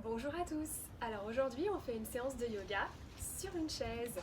Bonjour à tous. Alors aujourd'hui on fait une séance de yoga sur une chaise.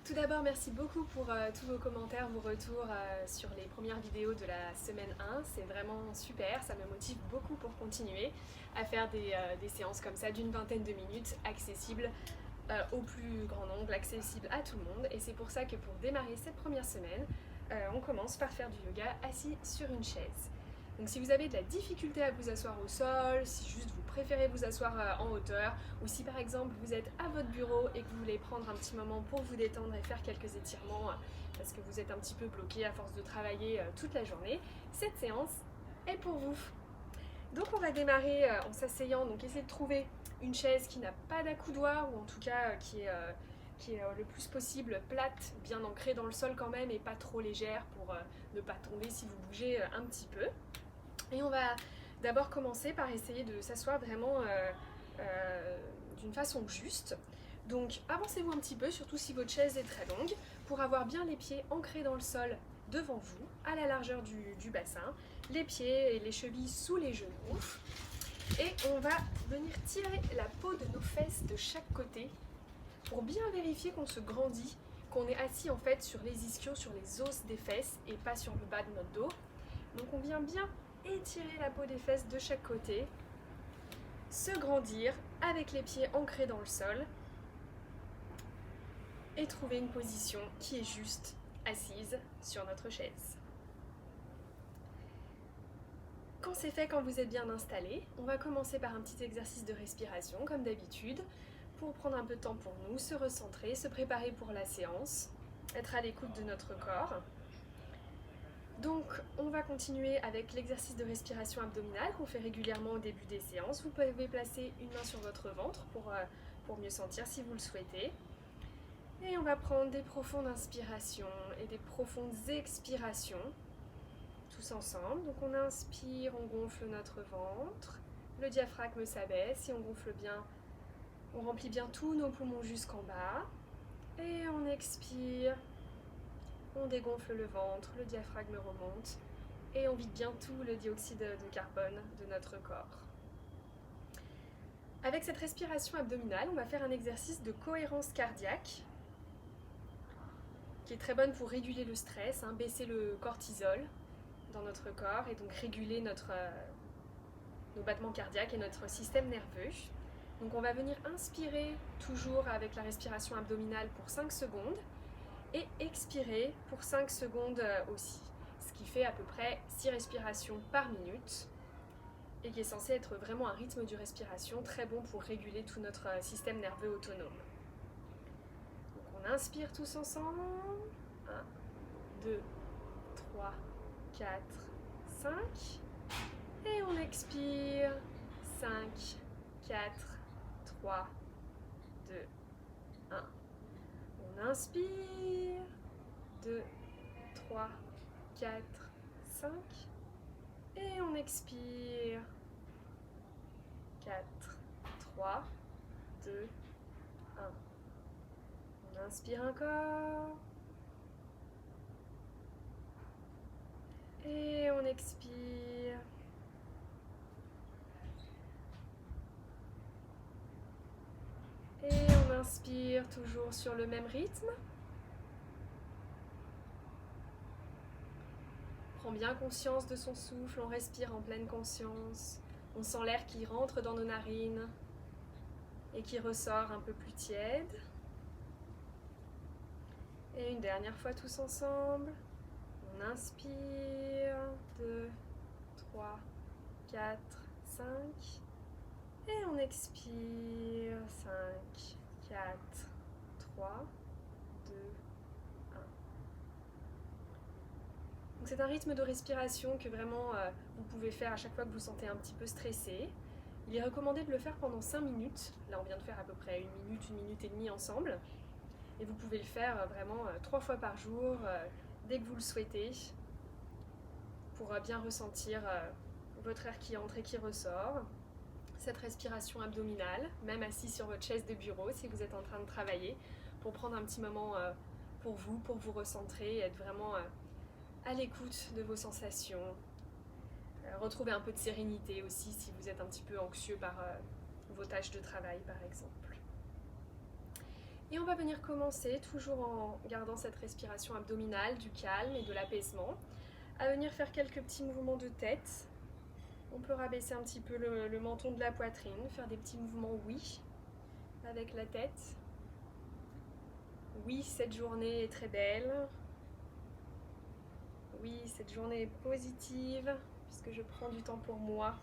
Tout d'abord merci beaucoup pour tous vos commentaires, vos retours sur les premières vidéos de la semaine 1. C'est vraiment super, ça me motive beaucoup pour continuer à faire des séances comme ça d'une vingtaine de minutes accessibles au plus grand nombre, accessibles à tout le monde. Et c'est pour ça que pour démarrer cette première semaine, on commence par faire du yoga assis sur une chaise. Donc si vous avez de la difficulté à vous asseoir au sol, si juste vous préférez vous asseoir en hauteur, ou si par exemple vous êtes à votre bureau et que vous voulez prendre un petit moment pour vous détendre et faire quelques étirements parce que vous êtes un petit peu bloqué à force de travailler toute la journée, cette séance est pour vous. Donc on va démarrer en s'asseyant, donc essayez de trouver une chaise qui n'a pas d'accoudoir, ou en tout cas qui est le plus possible plate, bien ancrée dans le sol quand même, et pas trop légère pour ne pas tomber si vous bougez un petit peu. Et on va d'abord commencer par essayer de s'asseoir vraiment d'une façon juste. Donc avancez-vous un petit peu, surtout si votre chaise est très longue, pour avoir bien les pieds ancrés dans le sol devant vous, à la largeur du bassin, les pieds et les chevilles sous les genoux. Et on va venir tirer la peau de nos fesses de chaque côté pour bien vérifier qu'on se grandit, qu'on est assis en fait sur les ischios, sur les os des fesses et pas sur le bas de notre dos. Donc on vient bien étirer la peau des fesses de chaque côté, se grandir avec les pieds ancrés dans le sol et trouver une position qui est juste assise sur notre chaise. Quand c'est fait, quand vous êtes bien installé, on va commencer par un petit exercice de respiration comme d'habitude pour prendre un peu de temps pour nous, se recentrer, se préparer pour la séance, être à l'écoute de notre corps. Donc on va continuer avec l'exercice de respiration abdominale qu'on fait régulièrement au début des séances. Vous pouvez placer une main sur votre ventre pour mieux sentir si vous le souhaitez. Et on va prendre des profondes inspirations et des profondes expirations, tous ensemble. Donc on inspire, on gonfle notre ventre, le diaphragme s'abaisse et on gonfle bien, on remplit bien tous nos poumons jusqu'en bas. Et on expire. On dégonfle le ventre, le diaphragme remonte et on vide bien tout le dioxyde de carbone de notre corps. Avec cette respiration abdominale, on va faire un exercice de cohérence cardiaque qui est très bonne pour réguler le stress, baisser le cortisol dans notre corps et donc réguler nos battements cardiaques et notre système nerveux. Donc on va venir inspirer toujours avec la respiration abdominale pour 5 secondes et expirer pour 5 secondes aussi, ce qui fait à peu près 6 respirations par minute et qui est censé être vraiment un rythme de respiration très bon pour réguler tout notre système nerveux autonome. Donc on inspire tous ensemble, 1, 2, 3, 4, 5, et on expire, 5, 4, 3, 2, 1. On inspire, 2, 3, 4, 5, et on expire, 4, 3, 2, 1. On inspire encore, et on expire. Et on inspire toujours sur le même rythme. Prends bien conscience de son souffle, on respire en pleine conscience. On sent l'air qui rentre dans nos narines et qui ressort un peu plus tiède. Et une dernière fois tous ensemble. On inspire, 2, 3, 4, 5. Et on expire, 5, 4, 3, 2, 1. Donc c'est un rythme de respiration que vraiment vous pouvez faire à chaque fois que vous sentez un petit peu stressé. Il est recommandé de le faire pendant 5 minutes. Là on vient de faire à peu près 1 minute et demie ensemble. Et vous pouvez le faire vraiment 3 fois par jour, dès que vous le souhaitez, pour bien ressentir votre air qui entre et qui ressort. Cette respiration abdominale, même assis sur votre chaise de bureau si vous êtes en train de travailler, pour prendre un petit moment pour vous recentrer et être vraiment à l'écoute de vos sensations. Retrouver un peu de sérénité aussi si vous êtes un petit peu anxieux par vos tâches de travail par exemple. Et on va venir commencer, toujours en gardant cette respiration abdominale, du calme et de l'apaisement, à venir faire quelques petits mouvements de tête. On peut rabaisser un petit peu le menton de la poitrine, faire des petits mouvements oui avec la tête. Oui, cette journée est très belle. Oui, cette journée est positive, puisque je prends du temps pour moi,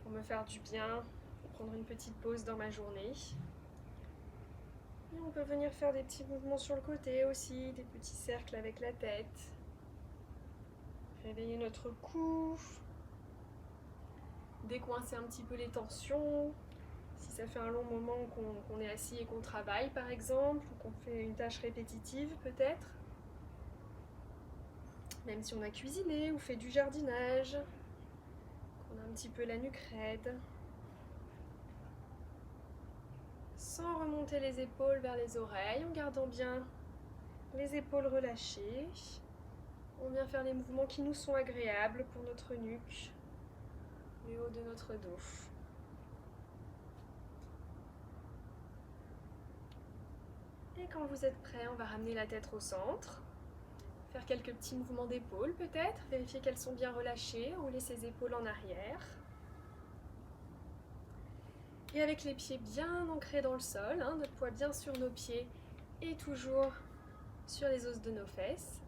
pour me faire du bien, pour prendre une petite pause dans ma journée. Et on peut venir faire des petits mouvements sur le côté aussi, des petits cercles avec la tête. Réveiller notre cou. Décoincer un petit peu les tensions. Si ça fait un long moment qu'on est assis et qu'on travaille par exemple, ou qu'on fait une tâche répétitive peut-être. Même si on a cuisiné ou fait du jardinage, qu'on a un petit peu la nuque raide. Sans remonter les épaules vers les oreilles, en gardant bien les épaules relâchées. On vient faire les mouvements qui nous sont agréables pour notre nuque, le haut de notre dos. Et quand vous êtes prêt, on va ramener la tête au centre. Faire quelques petits mouvements d'épaules peut-être, vérifier qu'elles sont bien relâchées, rouler ses épaules en arrière. Et avec les pieds bien ancrés dans le sol, notre poids bien sur nos pieds et toujours sur les os de nos fesses,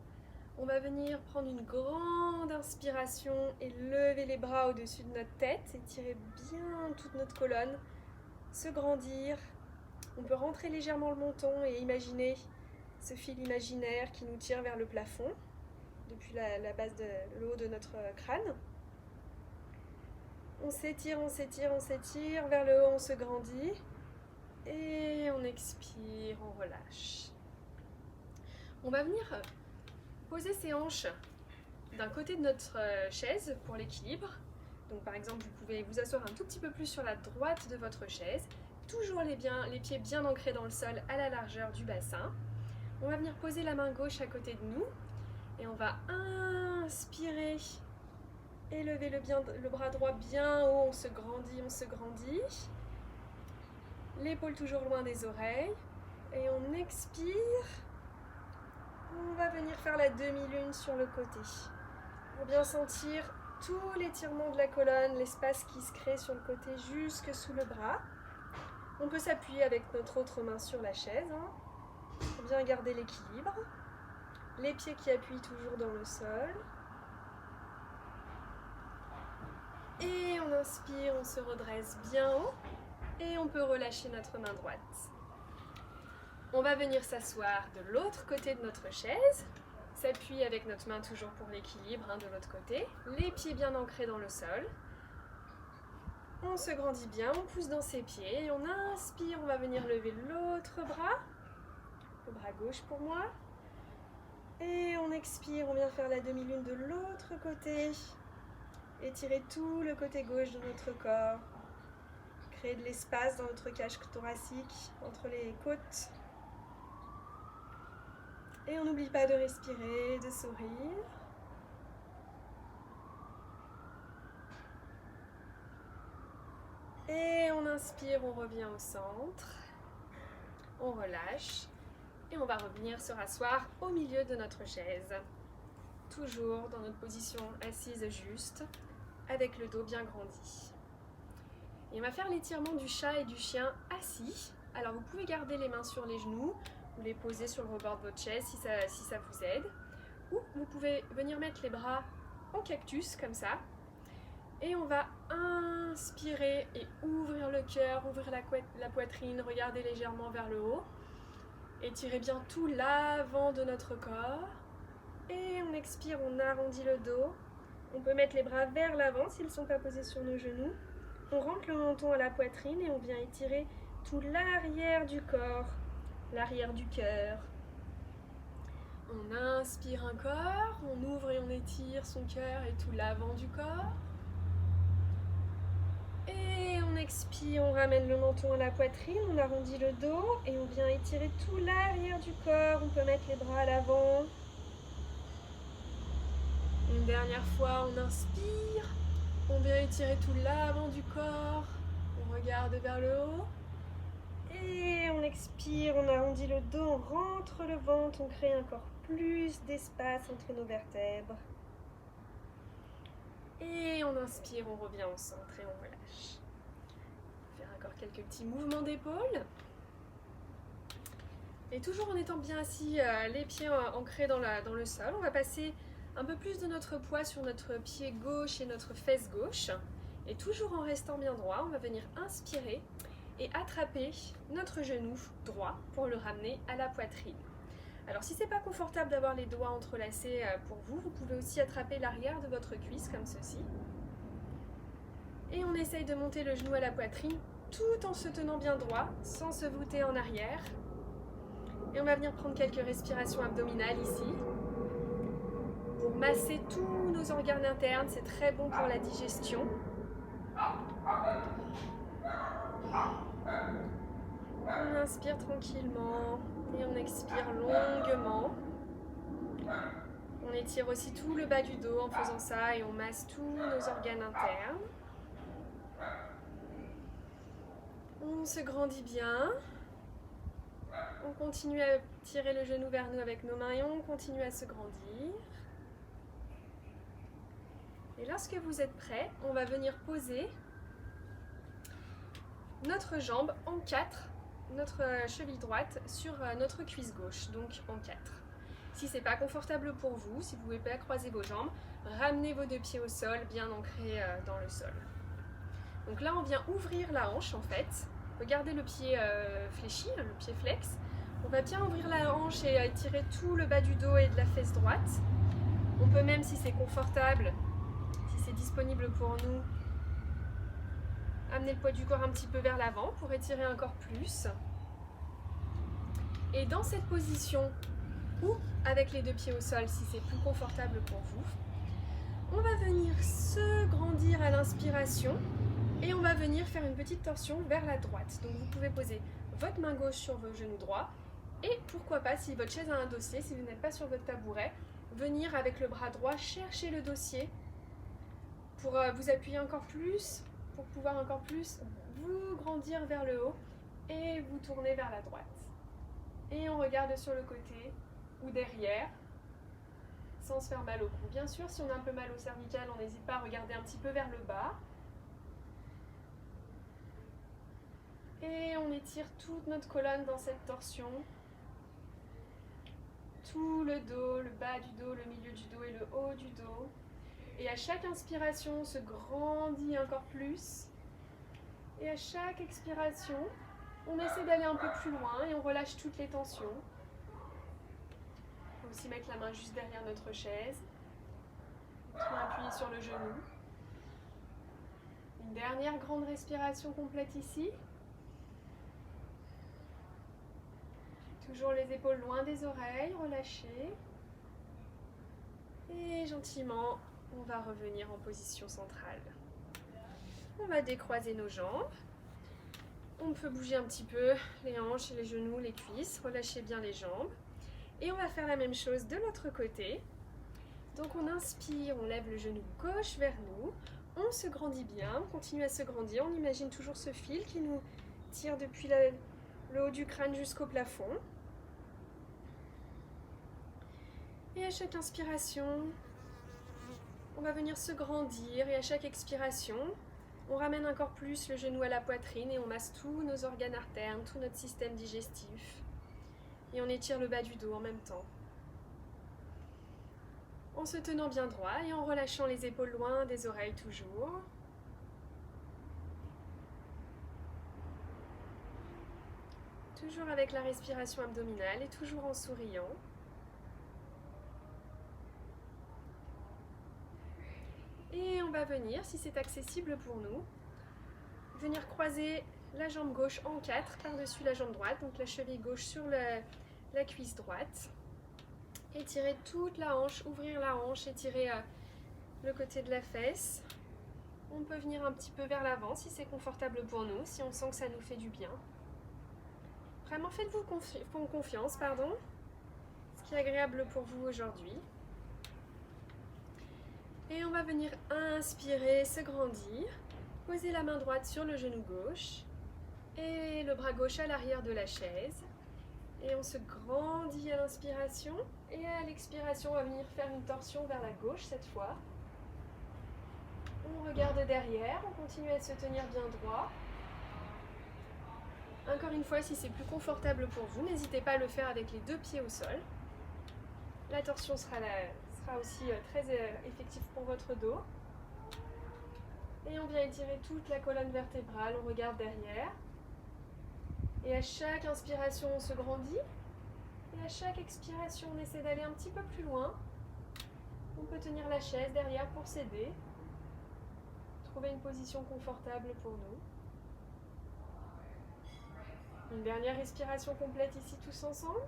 on va venir prendre une grande inspiration et lever les bras au-dessus de notre tête, étirer bien toute notre colonne, se grandir. On peut rentrer légèrement le menton et imaginer ce fil imaginaire qui nous tire vers le plafond, depuis la base le haut de notre crâne. On s'étire, on s'étire, on s'étire, vers le haut on se grandit, et on expire, on relâche. On va venir poser ses hanches d'un côté de notre chaise pour l'équilibre. Donc par exemple, vous pouvez vous asseoir un tout petit peu plus sur la droite de votre chaise, toujours les pieds bien ancrés dans le sol à la largeur du bassin. On va venir poser la main gauche à côté de nous et on va inspirer et lever le bras droit bien haut, on se grandit, on se grandit. L'épaule toujours loin des oreilles et on expire. On va venir faire la demi-lune sur le côté pour bien sentir tout l'étirement de la colonne, l'espace qui se crée sur le côté jusque sous le bras. On peut s'appuyer avec notre autre main sur la chaise, pour bien garder l'équilibre. Les pieds qui appuient toujours dans le sol. Et on inspire, on se redresse bien haut et on peut relâcher notre main droite. On va venir s'asseoir de l'autre côté de notre chaise, s'appuie avec notre main toujours pour l'équilibre de l'autre côté, les pieds bien ancrés dans le sol. On se grandit bien, on pousse dans ses pieds et on inspire, on va venir lever l'autre bras, le bras gauche pour moi. Et on expire, on vient faire la demi-lune de l'autre côté. Étirer tout le côté gauche de notre corps. Créer de l'espace dans notre cage thoracique, entre les côtes. Et on n'oublie pas de respirer, de sourire. Et on inspire, on revient au centre. On relâche. Et on va revenir se rasseoir au milieu de notre chaise. Toujours dans notre position assise juste, avec le dos bien grandi. Et on va faire l'étirement du chat et du chien assis. Alors vous pouvez garder les mains sur les genoux ou les poser sur le rebord de votre chaise si ça vous aide. Ou vous pouvez venir mettre les bras en cactus comme ça. Et on va inspirer et ouvrir le cœur, ouvrir la poitrine, regarder légèrement vers le haut. Étirez bien tout l'avant de notre corps. Et on expire, on arrondit le dos. On peut mettre les bras vers l'avant s'ils ne sont pas posés sur nos genoux. On rentre le menton à la poitrine et on vient étirer tout l'arrière du corps, l'arrière du cœur. On inspire encore, on ouvre et on étire son cœur et tout l'avant du corps. Et on expire, on ramène le menton à la poitrine, on arrondit le dos et on vient étirer tout l'arrière du corps. On peut mettre les bras à l'avant. Une dernière fois, on inspire, On vient étirer tout l'avant du corps. On regarde vers le haut. Et on expire, on arrondit le dos, on rentre le ventre, on crée encore plus d'espace entre nos vertèbres. Et on inspire, on revient au centre et on relâche. On va faire encore quelques petits mouvements d'épaule. Et toujours en étant bien assis, les pieds ancrés dans le sol, on va passer un peu plus de notre poids sur notre pied gauche et notre fesse gauche. Et toujours en restant bien droit, on va venir inspirer et attraper notre genou droit pour le ramener à la poitrine. Alors si c'est pas confortable d'avoir les doigts entrelacés pour vous, vous pouvez aussi attraper l'arrière de votre cuisse comme ceci. Et on essaye de monter le genou à la poitrine tout en se tenant bien droit, sans se voûter en arrière. Et on va venir prendre quelques respirations abdominales ici. Pour masser tous nos organes internes, c'est très bon pour la digestion. On inspire tranquillement et on expire longuement. On étire aussi tout le bas du dos en faisant ça et on masse tous nos organes internes. On se grandit bien. On continue à tirer le genou vers nous avec nos mains et on continue à se grandir. Et lorsque vous êtes prêts, on va venir poser notre jambe en 4, notre cheville droite sur notre cuisse gauche, donc en 4. Si c'est pas confortable pour vous, si vous ne pouvez pas croiser vos jambes, ramenez vos deux pieds au sol, bien ancrés dans le sol. Donc là, on vient ouvrir la hanche en fait. Regardez le pied fléchi, le pied flex. On va bien ouvrir la hanche et étirer tout le bas du dos et de la fesse droite. On peut même, si c'est confortable, si c'est disponible pour nous, amener le poids du corps un petit peu vers l'avant pour étirer encore plus. Et dans cette position, ou avec les deux pieds au sol si c'est plus confortable pour vous, on va venir se grandir à l'inspiration et on va venir faire une petite torsion vers la droite. Donc vous pouvez poser votre main gauche sur vos genoux droits et pourquoi pas, si votre chaise a un dossier, si vous n'êtes pas sur votre tabouret, venir avec le bras droit chercher le dossier pour vous appuyer encore plus, pour pouvoir encore plus vous grandir vers le haut et vous tourner vers la droite. Et on regarde sur le côté ou derrière, sans se faire mal au cou. Bien sûr, si on a un peu mal au cervical, on n'hésite pas à regarder un petit peu vers le bas. Et on étire toute notre colonne dans cette torsion. Tout le dos, le bas du dos, le milieu du dos et le haut du dos. Et à chaque inspiration, on se grandit encore plus. Et à chaque expiration, on essaie d'aller un peu plus loin et on relâche toutes les tensions. On peut aussi mettre la main juste derrière notre chaise. Tout appuyé sur le genou. Une dernière grande respiration complète ici. Toujours les épaules loin des oreilles, relâchées. Et gentiment, on va revenir en position centrale. On va décroiser nos jambes. On peut bouger un petit peu les hanches, les genoux, les cuisses. Relâchez bien les jambes. Et on va faire la même chose de l'autre côté. Donc on inspire, on lève le genou gauche vers nous. On se grandit bien, on continue à se grandir. On imagine toujours ce fil qui nous tire depuis le haut du crâne jusqu'au plafond. Et à chaque inspiration, on va venir se grandir et à chaque expiration, on ramène encore plus le genou à la poitrine et on masse tous nos organes internes, tout notre système digestif. Et on étire le bas du dos en même temps. En se tenant bien droit et en relâchant les épaules loin des oreilles toujours. Toujours avec la respiration abdominale et toujours en souriant. Et on va venir, si c'est accessible pour nous, venir croiser la jambe gauche en 4 par-dessus la jambe droite, donc la cheville gauche sur la cuisse droite. Étirer toute la hanche, ouvrir la hanche, étirer le côté de la fesse. On peut venir un petit peu vers l'avant si c'est confortable pour nous, si on sent que ça nous fait du bien. Vraiment faites-vous confiance, ce qui est agréable pour vous aujourd'hui. Et on va venir inspirer, se grandir. Poser la main droite sur le genou gauche et le bras gauche à l'arrière de la chaise. Et on se grandit à l'inspiration et à l'expiration, on va venir faire une torsion vers la gauche cette fois. On regarde derrière, on continue à se tenir bien droit. Encore une fois, si c'est plus confortable pour vous, n'hésitez pas à le faire avec les deux pieds au sol. La torsion sera aussi très effective pour votre dos. Et on vient étirer toute la colonne vertébrale, on regarde derrière. Et à chaque inspiration, on se grandit. Et à chaque expiration, on essaie d'aller un petit peu plus loin. On peut tenir la chaise derrière pour s'aider. Trouver une position confortable pour nous. Une dernière respiration complète ici tous ensemble.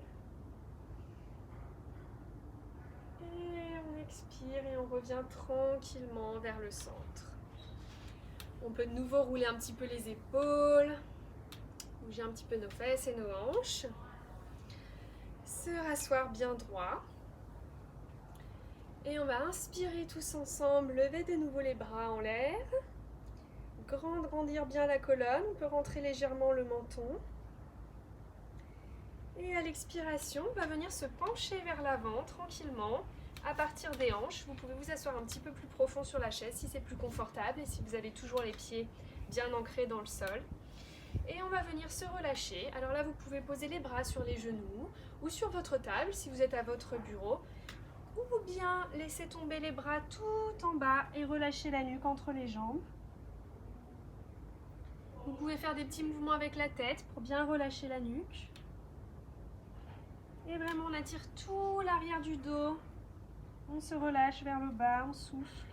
Et on expire et on revient tranquillement vers le centre. On peut de nouveau rouler un petit peu les épaules, bouger un petit peu nos fesses et nos hanches. Se rasseoir bien droit. Et on va inspirer tous ensemble, lever de nouveau les bras en l'air. Grandir bien la colonne, on peut rentrer légèrement le menton. Et à l'expiration, on va venir se pencher vers l'avant tranquillement. À partir des hanches, vous pouvez vous asseoir un petit peu plus profond sur la chaise si c'est plus confortable et si vous avez toujours les pieds bien ancrés dans le sol. Et on va venir se relâcher. Alors là, vous pouvez poser les bras sur les genoux ou sur votre table si vous êtes à votre bureau. Ou bien laisser tomber les bras tout en bas et relâcher la nuque entre les jambes. Vous pouvez faire des petits mouvements avec la tête pour bien relâcher la nuque. Et vraiment, on attire tout l'arrière du dos. On se relâche vers le bas, on souffle.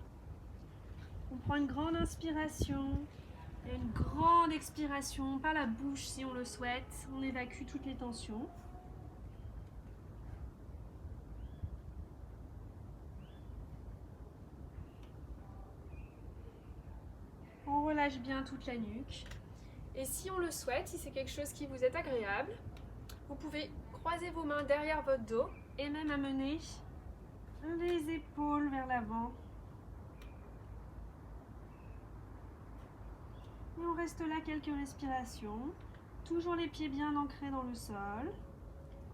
On prend une grande inspiration et une grande expiration par la bouche si on le souhaite. On évacue toutes les tensions. On relâche bien toute la nuque. Et si on le souhaite, si c'est quelque chose qui vous est agréable, vous pouvez croiser vos mains derrière votre dos et même amener les épaules vers l'avant. Et on reste là quelques respirations. Toujours les pieds bien ancrés dans le sol.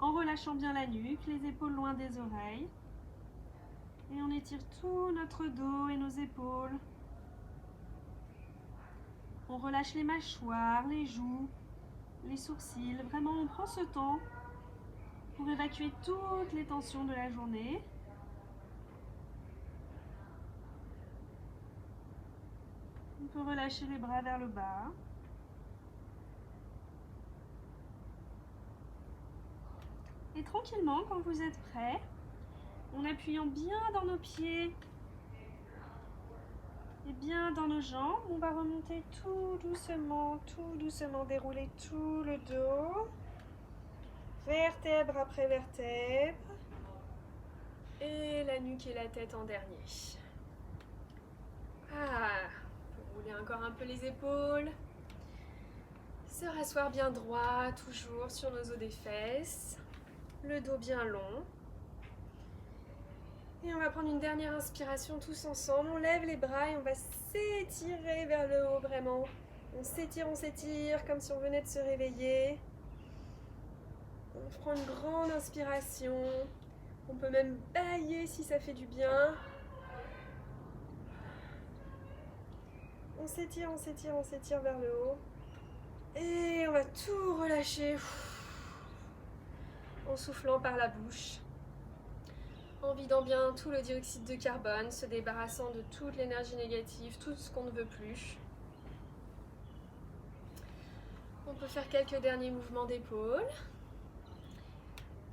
En relâchant bien la nuque, les épaules loin des oreilles. Et on étire tout notre dos et nos épaules. On relâche les mâchoires, les joues, les sourcils. Vraiment, on prend ce temps pour évacuer toutes les tensions de la journée. On peut relâcher les bras vers le bas. Et tranquillement, quand vous êtes prêts, en appuyant bien dans nos pieds et bien dans nos jambes, on va remonter tout doucement, dérouler tout le dos, vertèbre après vertèbre, et la nuque et la tête en dernier. On peut rouler encore un peu les épaules, se rasseoir bien droit, toujours sur nos os des fesses, le dos bien long. Et on va prendre une dernière inspiration tous ensemble. On lève les bras et on va s'étirer vers le haut vraiment. On s'étire comme si on venait de se réveiller. On prend une grande inspiration. On peut même bâiller si ça fait du bien. On s'étire vers le haut. Et on va tout relâcher en soufflant par la bouche. En vidant bien tout le dioxyde de carbone, se débarrassant de toute l'énergie négative, tout ce qu'on ne veut plus. On peut faire quelques derniers mouvements d'épaule.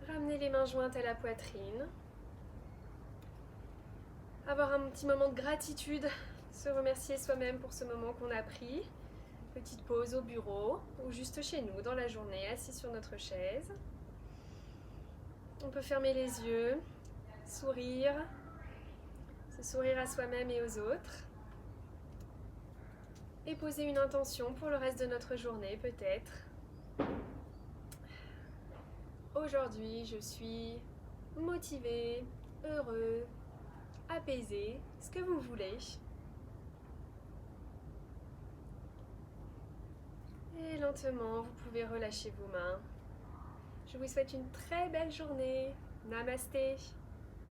Ramener les mains jointes à la poitrine. Avoir un petit moment de gratitude, se remercier soi-même pour ce moment qu'on a pris. Petite pause au bureau ou juste chez nous dans la journée, assis sur notre chaise. On peut fermer les yeux. Sourire, se sourire à soi-même et aux autres, et poser une intention pour le reste de notre journée peut-être. Aujourd'hui, je suis motivé, heureux, apaisé, ce que vous voulez. Et lentement, vous pouvez relâcher vos mains. Je vous souhaite une très belle journée. Namasté.